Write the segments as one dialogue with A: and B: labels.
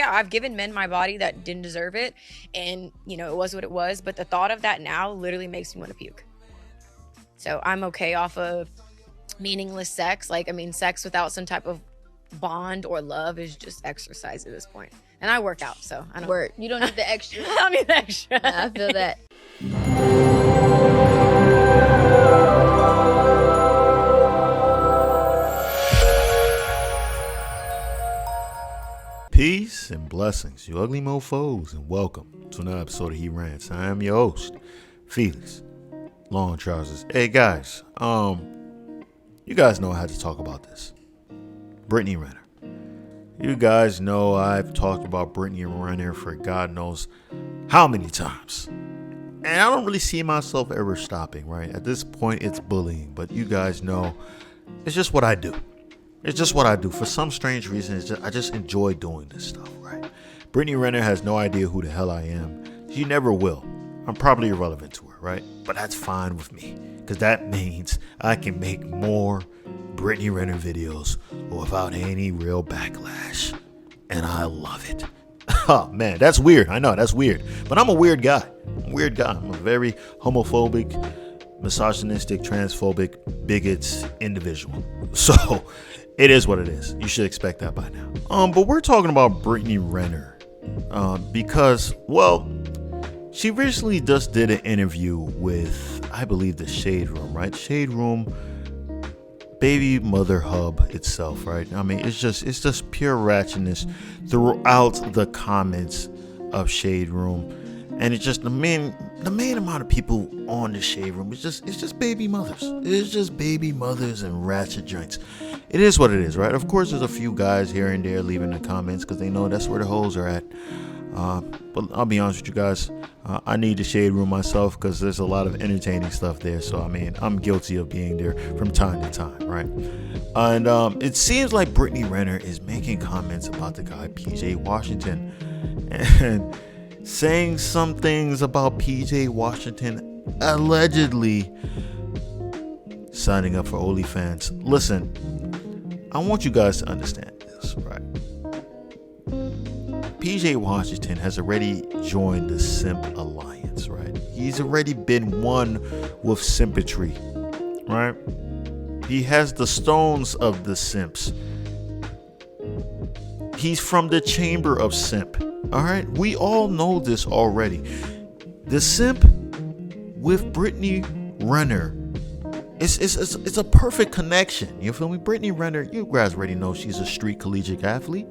A: Yeah, I've given men my body that didn't deserve it, and it was what it was. But the thought of that now literally makes me want to puke. So I'm okay off of meaningless sex. Like, I mean, sex without some type of bond or love is just exercise at this point. And I work out, so I don't
B: work. You don't need the extra.
A: I don't need the extra.
B: I feel that.
C: Peace and blessings, you ugly mofos, and welcome to another episode of He Rants. I am your host, Felix, Long Trousers. Hey guys, you guys know I had to talk about this. Brittany Renner. You guys know I've talked about Brittany Renner for God knows how many times. And I don't really see myself ever stopping, right? At this point, it's bullying, but you guys know it's just what I do. It's just what I do. For some strange reason, I just enjoy doing this stuff, right? Brittany Renner has no idea who the hell I am. She never will. I'm probably irrelevant to her, right? But that's fine with me, because that means I can make more Brittany Renner videos without any real backlash. And I love it. Oh, man, that's weird. I know, that's weird. But I'm a weird guy. I'm a very homophobic, misogynistic, transphobic, bigots individual. So it is what it is. You should expect that by now. But we're talking about Brittany Renner because, well, she recently just did an interview with, I believe, the Shade Room, right? Shade Room, baby mother hub itself, right? I mean, it's just pure ratchetness throughout the comments of Shade Room. And it's just the main amount of people on the Shade Room. It's just baby mothers. It's just baby mothers and ratchet joints. It is what it is, right? Of course, there's a few guys here and there leaving the comments because they know that's where the hoes are at. But I'll be honest with you guys. I need the Shade Room myself because there's a lot of entertaining stuff there. So, I mean, I'm guilty of being there from time to time, right? And it seems like Brittany Renner is making comments about the guy PJ Washington. And saying some things about PJ Washington allegedly signing up for OnlyFans. Listen, I want you guys to understand this, right? PJ Washington has already joined the Simp Alliance, right? He's already been one with Simpatry, right? He has the stones of the Simps. He's from the Chamber of Simp. All right, we all know this already. The Simp with Brittany Renner, it's a perfect connection. You feel me? Brittany Renner, you guys already know she's a street collegiate athlete.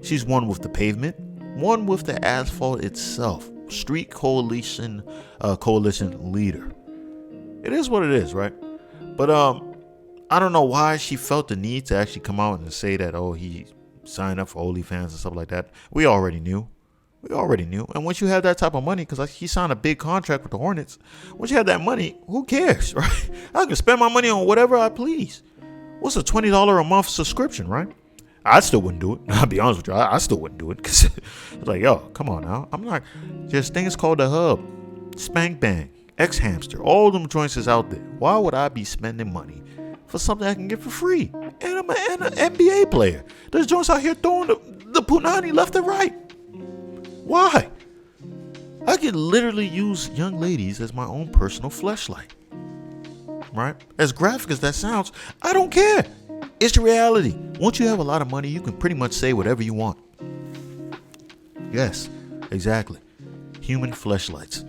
C: She's one with the pavement, one with the asphalt itself. Street coalition leader. It is what it is, right? But I don't know why she felt the need to actually come out and say that, oh, he signed up for OnlyFans and stuff like that. We already knew. And once you have that type of money, because he signed a big contract with the Hornets, once you have that money, who cares, right? I can spend my money on whatever I please. What's a $20 a month subscription, right? I still wouldn't do it. I'll be honest with you. I still wouldn't do it because it's like, yo, come on now. I'm not. There's things called the Hub, Spank Bang, X Hamster. All them joints is out there. Why would I be spending money for something I can get for free? And I'm an NBA player. There's joints out here throwing the punani left and right. Why? I could literally use young ladies as my own personal fleshlight. Right? As graphic as that sounds, I don't care. It's the reality. Once you have a lot of money, you can pretty much say whatever you want. Yes, exactly. Human fleshlights.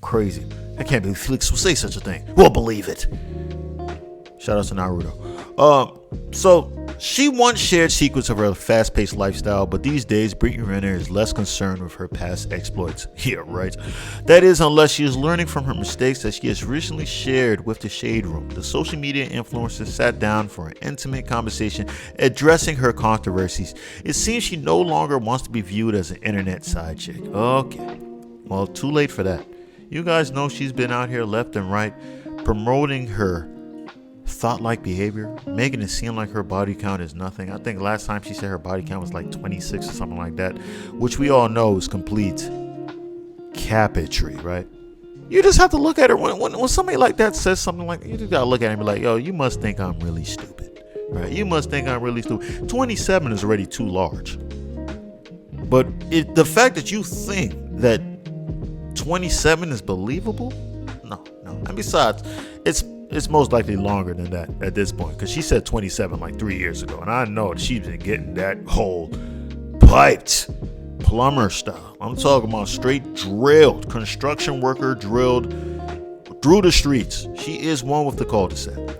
C: Crazy. I can't believe Felix will say such a thing. We'll believe it. Shout out to Naruto. So she once shared secrets of her fast-paced lifestyle, but these days Brittany Renner is less concerned with her past exploits. Yeah, right. That is, unless she is learning from her mistakes that she has recently shared with the Shade Room. The social media influencer sat down for an intimate conversation addressing her controversies. It seems she no longer wants to be viewed as an internet side chick. Okay, well, too late for that. You guys know she's been out here left and right promoting her thought-like behavior, making it seem like her body count is nothing. I think last time she said her body count was like 26 or something like that, which we all know is complete capitry, right? You just have to look at her when somebody like that says something like, you just gotta look at her and be like, yo, you must think I'm really stupid, right? You must think I'm really stupid. 27 is already too large. But the fact that you think that 27 is believable, no. And besides, it's most likely longer than that at this point, because she said 27 like 3 years ago, and I know she's been getting that whole piped plumber style. I'm talking about straight drilled, construction worker drilled through the streets. She is one with the cul-de-sac.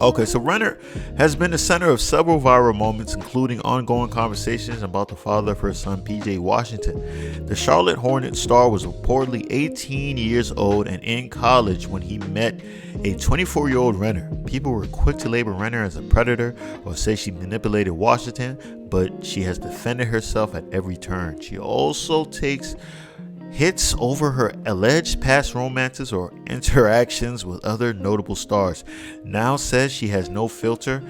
C: Okay, so Renner has been the center of several viral moments, including ongoing conversations about the father of her son, PJ Washington. The Charlotte Hornets star was reportedly 18 years old and in college when he met a 24-year-old Renner. People were quick to label Renner as a predator or say she manipulated Washington, but she has defended herself at every turn. She also takes hits over her alleged past romances or interactions with other notable stars. Now says she has no filter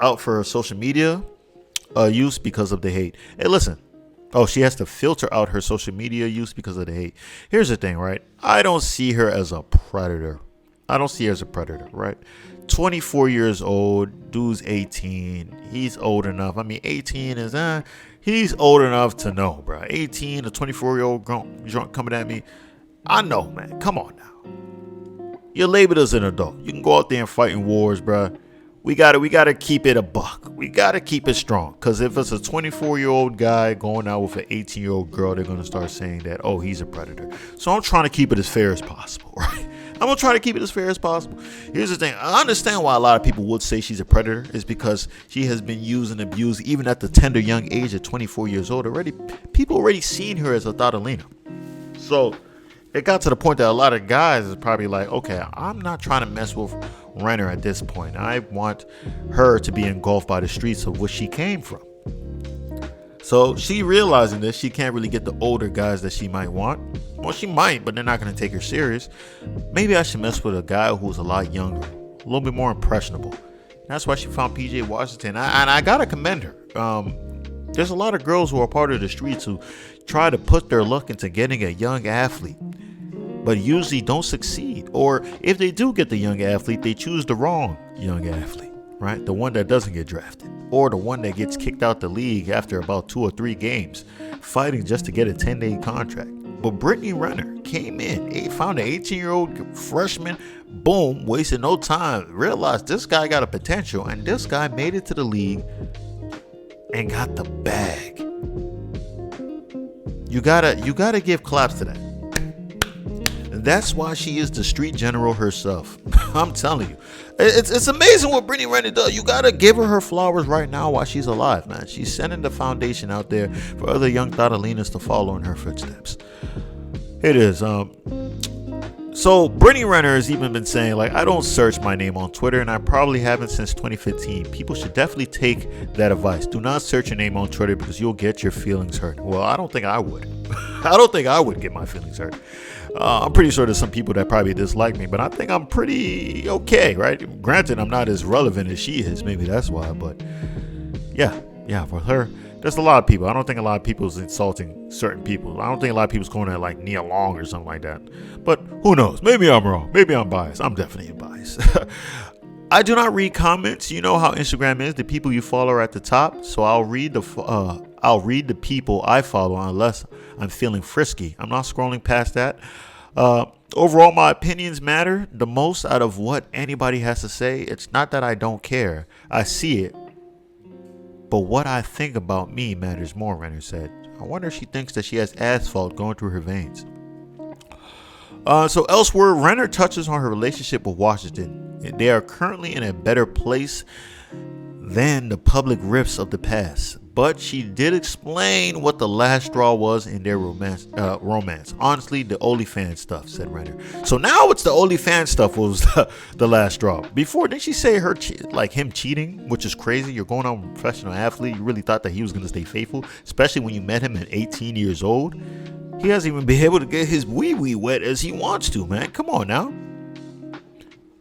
C: out for her social media use because of the hate. Hey, listen. Oh, she has to filter out her social media use because of the hate. Here's the thing, right? I don't see her as a predator. Right? 24 years old, dude's 18. He's old enough. I mean, 18 is, he's old enough to know, bro. 18, a 24-year-old drunk coming at me. I know, man. Come on now. You're labeled as an adult. You can go out there and fight in wars, bro. We gotta keep it a buck. We gotta keep it strong. Because if it's a 24-year-old guy going out with an 18-year-old girl, they're gonna start saying that, oh, he's a predator. So I'm trying to keep it as fair as possible, right? I'm gonna try to keep it as fair as possible. Here's the thing. I understand why a lot of people would say she's a predator. Is because she has been used and abused even at the tender young age of 24 years old. People already seen her as a Thadalina. So it got to the point that a lot of guys is probably like, okay, I'm not trying to mess with Renner at this point. I want her to be engulfed by the streets of where she came from. So she realizing this, she can't really get the older guys that she might want. Well, she might, but they're not going to take her serious. Maybe I should mess with a guy who's a lot younger, a little bit more impressionable. That's why she found PJ Washington. And I got to commend her. There's a lot of girls who are part of the streets who try to put their luck into getting a young athlete, but usually don't succeed. Or if they do get the young athlete, they choose the wrong young athlete, right? The one that doesn't get drafted, or the one that gets kicked out the league after about 2 or 3 games, fighting just to get a 10-day contract. But Brittany Renner came in, found an 18-year-old freshman, boom, wasted no time, realized this guy got a potential, and this guy made it to the league and got the bag. You gotta give claps to that. And that's why she is the street general herself. I'm telling you. It's amazing what Brittany Renner does. You gotta give her flowers right now while she's alive, man. She's setting the foundation out there for other young Thadalinas to follow in her footsteps. It is. So Brittany Renner has even been saying, like, I don't search my name on Twitter, and I probably haven't since 2015. People should definitely take that advice. Do not search your name on Twitter because you'll get your feelings hurt. Well, I don't think I would. I don't think I would get my feelings hurt. I'm pretty sure there's some people that probably dislike me, but I think I'm pretty okay, right? Granted, I'm not as relevant as she is. Maybe that's why, but yeah, for her, there's a lot of people. I don't think a lot of people is insulting certain people. I don't think a lot of people's calling her like Nia Long or something like that. But who knows? Maybe I'm wrong. Maybe I'm biased. I'm definitely biased. I do not read comments. You know how Instagram is. The people you follow are at the top. So I'll read the people I follow unless I'm feeling frisky. I'm not scrolling past that. Overall, my opinions matter the most out of what anybody has to say. It's not that I don't care. I see it. But what I think about me matters more, Renner said. I wonder if she thinks that she has asphalt going through her veins. So elsewhere, Renner touches on her relationship with Washington. They are currently in a better place than the public rifts of the past. But she did explain what the last straw was in their romance. Honestly, the OnlyFans stuff, said Renner. So now it's the OnlyFans stuff was the last straw. Before, didn't she say him cheating, which is crazy? You're going on with a professional athlete. You really thought that he was going to stay faithful, especially when you met him at 18 years old. He hasn't even been able to get his wee-wee wet as he wants to, man. Come on now.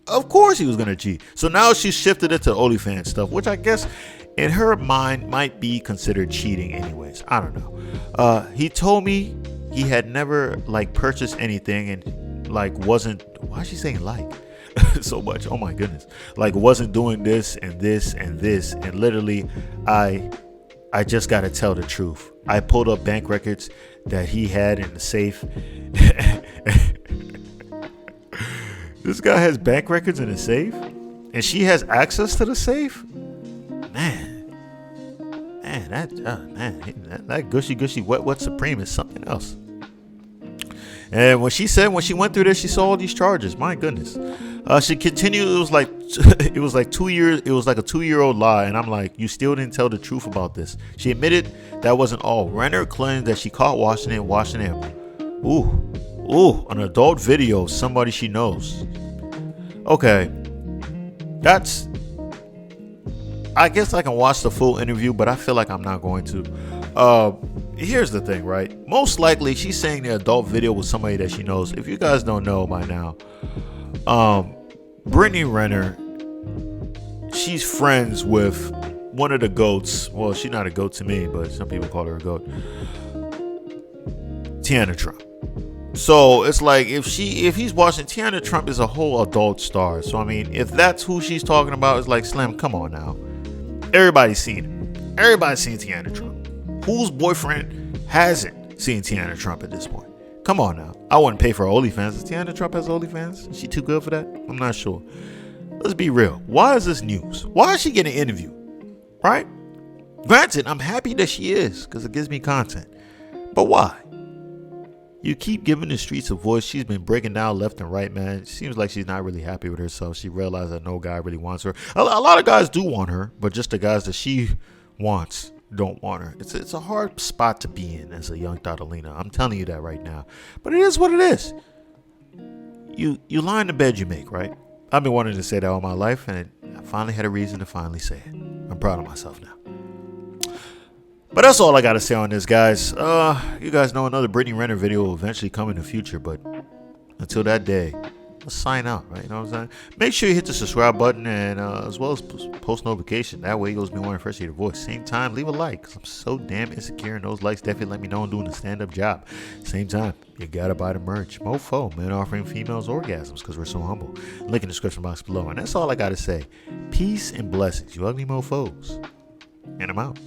C: Of course he was going to cheat. So now she shifted it to OnlyFans stuff, which I guess in her mind might be considered cheating anyways. I don't know. He told me he had never purchased anything and wasn't, why is she saying so much? Oh my goodness. Wasn't doing this and this and this. And literally I I just gotta tell the truth. I pulled up bank records that he had in the safe. This guy has bank records in the safe, and she has access to the safe. That gushy wet supreme is something else. And when she went through this, she saw all these charges. My goodness. She continued. It was like 2 years. It was like a 2-year-old lie. And I'm like, you still didn't tell the truth about this. She admitted that wasn't all. Renner claimed that she caught washing him. Ooh, an adult video of somebody she knows. Okay. I guess I can watch the full interview, but I feel like I'm not going to. Here's the thing, right? Most likely she's saying the adult video with somebody that she knows. If you guys don't know by now, Brittany Renner, she's friends with one of the GOATs. Well, she's not a GOAT to me, but some people call her a GOAT. Tiana Trump. So it's like if he's watching, Tiana Trump is a whole adult star. So I mean, if that's who she's talking about, it's like, Slim, come on now. Everybody's seen it. Everybody's seen Tiana Trump. Whose boyfriend hasn't seen Tiana Trump at this point? Come on now. I wouldn't pay for OnlyFans. Does Tiana Trump has OnlyFans? Is she too good for that? I'm not sure. Let's be real. Why is this news? Why is she getting an interview? Right? Granted, I'm happy that she is because it gives me content. But why? You keep giving the streets a voice. She's been breaking down left and right, man. It seems like she's not really happy with herself. She realized that no guy really wants her. A lot of guys do want her, but just the guys that she wants don't want her. It's a hard spot to be in as a young Dotalina. I'm telling you that right now. But it is what it is. You lie in the bed you make, right? I've been wanting to say that all my life, and I finally had a reason to finally say it. I'm proud of myself now. But that's all I got to say on this, guys. You guys know another Brittany Renner video will eventually come in the future, but until that day, let's sign out, right? You know what I'm saying? Make sure you hit the subscribe button and as well as post notification. That way, you guys be one first to hear the voice. Same time, leave a like, because I'm so damn insecure, and those likes definitely let me know I'm doing a stand-up job. Same time, you got to buy the merch. Mofo, men offering females orgasms because we're so humble. Link in the description box below. And that's all I got to say. Peace and blessings, you ugly mofos. And I'm out.